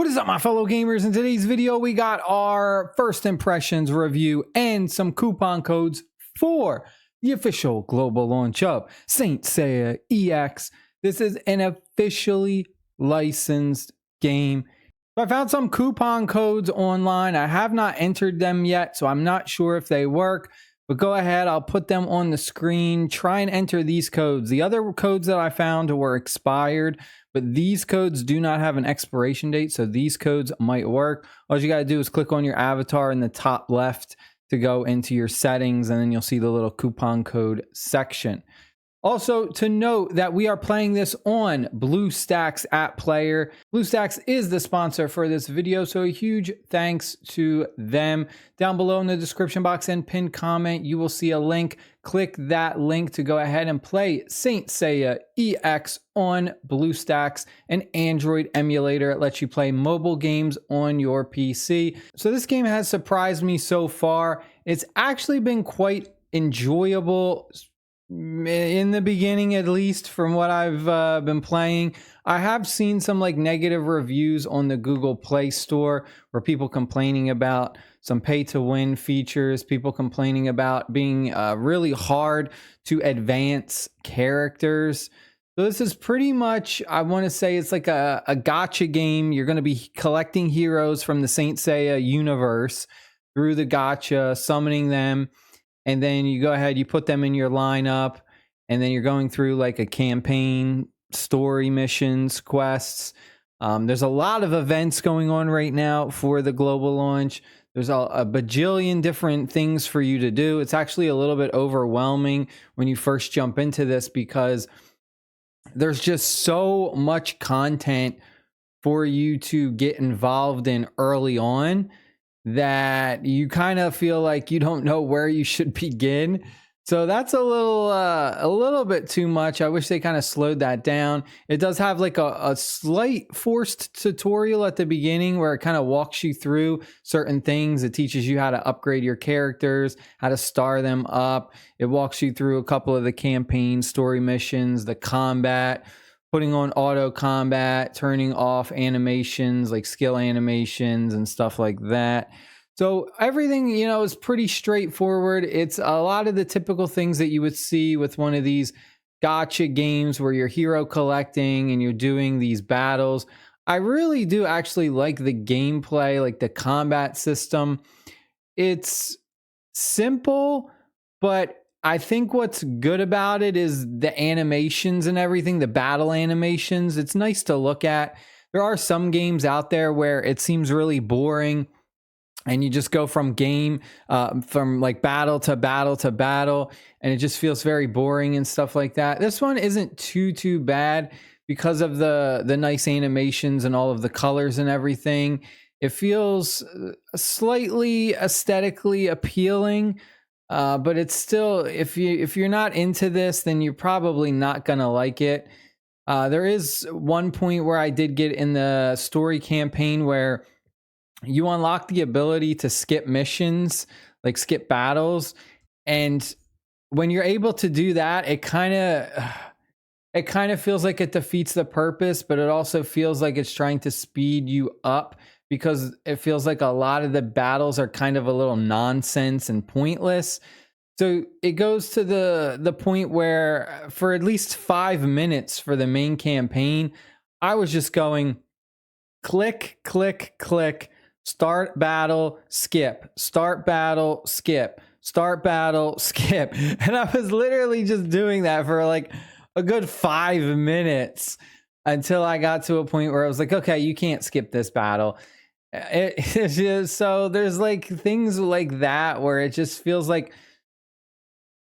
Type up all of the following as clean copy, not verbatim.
What is up, my fellow gamers? In today's video, we got our first impressions review and some coupon codes for the official global launch of Saint Seiya EX. This is an officially licensed game. I found some coupon codes online. I have not entered them yet, so I'm not sure if they work. But go ahead, I'll put them on the screen. Try and enter these codes. The other codes that I found were expired, but these codes do not have an expiration date, so these codes might work. All you gotta do is click on your avatar in the top left to go into your settings, and then you'll see the little coupon code section. Also, to note that we are playing this on BlueStacks app player. BlueStacks is the sponsor for this video, so a huge thanks to them. Down below in the description box and pinned comment, you will see a link. Click that link to go ahead and play Saint Seiya EX on BlueStacks, an Android emulator. It lets you play mobile games on your PC. So this game has surprised me so far. It's actually been quite enjoyable in the beginning, at least from what I've been playing. I have seen some like negative reviews on the Google Play Store where people complaining about some pay to win features, people complaining about being really hard to advance characters. So this is pretty much, I want to say it's like a gacha game. You're going to be collecting heroes from the Saint Seiya universe through the gacha, summoning them. And then you go ahead, you put them in your lineup, and then you're going through like a campaign, story missions, quests. There's a lot of events going on right now for the global launch. There's a bajillion different things for you to do. It's actually a little bit overwhelming when you first jump into this because there's just so much content for you to get involved in early on that you kind of feel like you don't know where you should begin. So that's a little bit too much. I wish they kind of slowed that down. It does have like a slight forced tutorial at the beginning where it kind of walks you through certain things. It teaches you how to upgrade your characters, how to star them up. It walks you through a couple of the campaign story missions, the combat, putting on auto combat, turning off animations like skill animations and stuff like that. So everything, you know, is pretty straightforward. It's a lot of the typical things that you would see with one of these gacha games where you're hero collecting and you're doing these battles. I really do actually like the gameplay, like the combat system. It's simple, but I think what's good about it is the animations and everything, the battle animations. It's nice to look at. There are some games out there where it seems really boring and you just go from like battle to battle to battle, and it just feels very boring and stuff like that. This one isn't too bad because of the nice animations and all of the colors and everything. It feels slightly aesthetically appealing. But it's still, if you're not into this, then you're probably not gonna like it. There is one point where I did get in the story campaign where you unlock the ability to skip missions, like skip battles, and when you're able to do that, it kind of feels like it defeats the purpose, but it also feels like it's trying to speed you up, because it feels like a lot of the battles are kind of a little nonsense and pointless. So it goes to the point where for at least 5 minutes for the main campaign, I was just going click, click, click, start battle, skip, start battle, skip, start battle, skip. And I was literally just doing that for like a good 5 minutes until I got to a point where I was like, okay, you can't skip this battle. It's just, so there's like things like that where it just feels like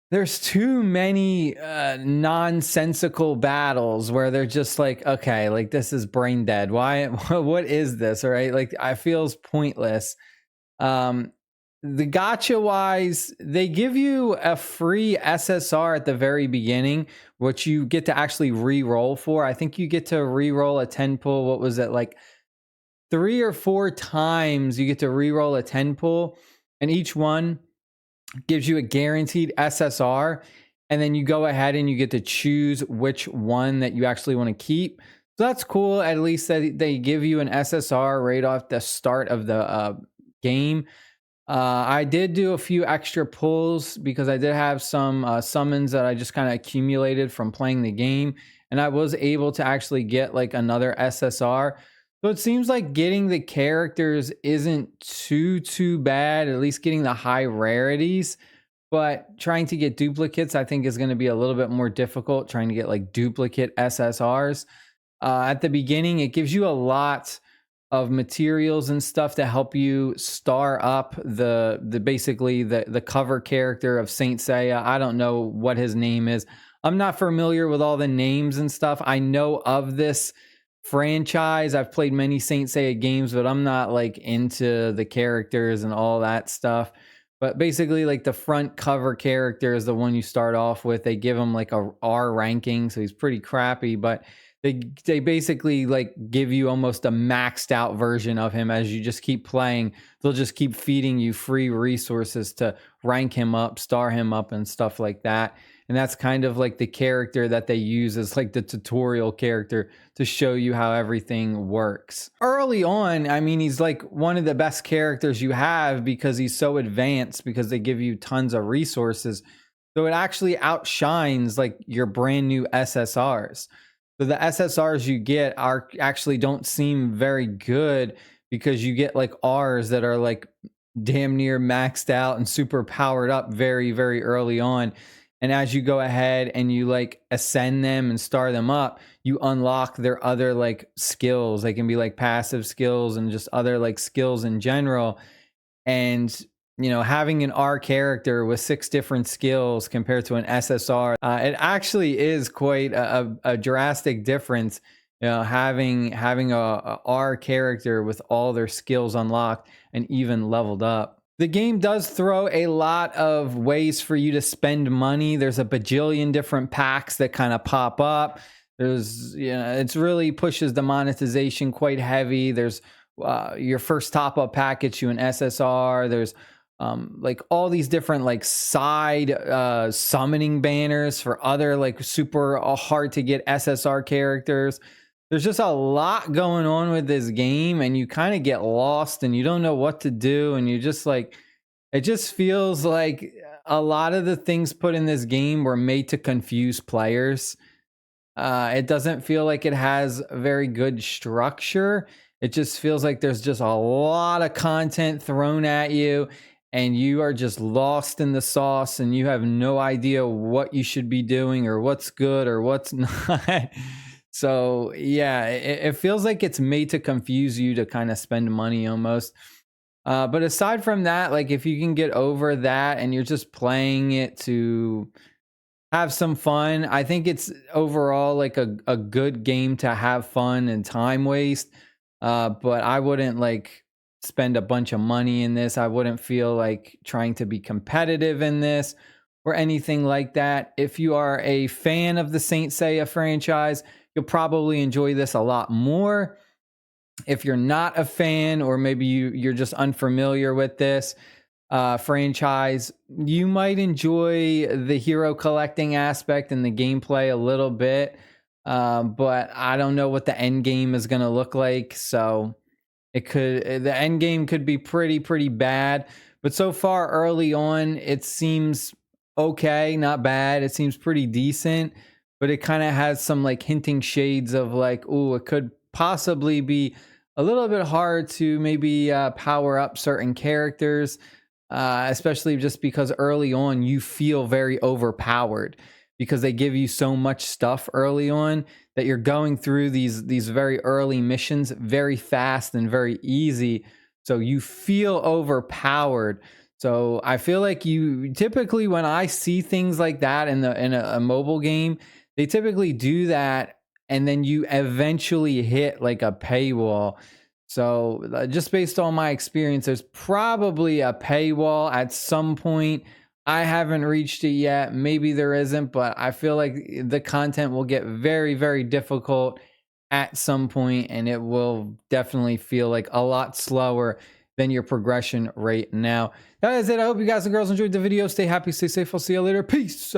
there's too many nonsensical battles where they're just like, okay, like this is brain dead. Why? What is this? All right, like I feels pointless. The gacha wise, they give you a free SSR at the very beginning, which you get to actually re-roll for. I think you get to re-roll a 10 pull. What was it, like 3 or 4 times you get to re-roll a 10 pull, and each one gives you a guaranteed SSR, and then you go ahead and you get to choose which one that you actually want to keep. So that's cool. At least that they give you an SSR right off the start of the game. I did do a few extra pulls because I did have some summons that I just kind of accumulated from playing the game, and I was able to actually get like another SSR. So it seems like getting the characters isn't too bad, at least getting the high rarities. But trying to get duplicates, I think, is going to be a little bit more difficult. Trying to get like duplicate SSRs at the beginning, it gives you a lot of materials and stuff to help you star up the basically the cover character of Saint Seiya. I don't know what his name is. I'm not familiar with all the names and stuff. I know of this franchise. I've played many Saint Seiya games, but I'm not like into the characters and all that stuff. But basically, like the front cover character is the one you start off with. They give him like a R ranking, so he's pretty crappy, but they basically like give you almost a maxed out version of him. As you just keep playing, they'll just keep feeding you free resources to rank him up, star him up, and stuff like that. And that's kind of like the character that they use as like the tutorial character to show you how everything works. Early on, I mean, he's like one of the best characters you have because he's so advanced, because they give you tons of resources. So it actually outshines like your brand new SSRs. So the SSRs you get are actually don't seem very good because you get like Rs that are like damn near maxed out and super powered up very early on. And as you go ahead and you like ascend them and star them up, you unlock their other like skills. They can be like passive skills and just other like skills in general. And you know, having an R character with 6 different skills compared to an SSR, it actually is quite a drastic difference. You know, having a R character with all their skills unlocked and even leveled up. The game does throw a lot of ways for you to spend money. There's a bajillion different packs that kind of pop up. There's, you know, it's really pushes the monetization quite heavy. There's your first top up pack gets you an SSR. There's like all these different like side summoning banners for other like super hard to get SSR characters. There's just a lot going on with this game, and you kind of get lost and you don't know what to do, and you just like, it just feels like a lot of the things put in this game were made to confuse players. It doesn't feel like it has a very good structure. It just feels like there's just a lot of content thrown at you, and you are just lost in the sauce, and you have no idea what you should be doing or what's good or what's not. So yeah, it feels like it's made to confuse you to kind of spend money almost. But aside from that, like if you can get over that and you're just playing it to have some fun, I think it's overall like a good game to have fun and time waste. But I wouldn't like spend a bunch of money in this. I wouldn't feel like trying to be competitive in this or anything like that. If you are a fan of the Saint Seiya franchise, you'll probably enjoy this a lot more. If you're not a fan, or maybe you're just unfamiliar with this franchise, you might enjoy the hero collecting aspect and the gameplay a little bit. But I don't know what the end game is going to look like. So the end game could be pretty bad. But so far early on, it seems okay, not bad. It seems pretty decent, but it kind of has some like hinting shades of like, oh, it could possibly be a little bit hard to maybe power up certain characters, especially just because early on you feel very overpowered because they give you so much stuff early on that you're going through these very early missions very fast and very easy. So you feel overpowered. So I feel like you typically, when I see things like that in a mobile game, they typically do that, and then you eventually hit like a paywall. So just based on my experience, there's probably a paywall at some point. I haven't reached it yet. Maybe there isn't, but I feel like the content will get very difficult at some point, and it will definitely feel like a lot slower than your progression rate now. That is it. I hope you guys and girls enjoyed the video. Stay happy, stay safe. I'll see you later. Peace.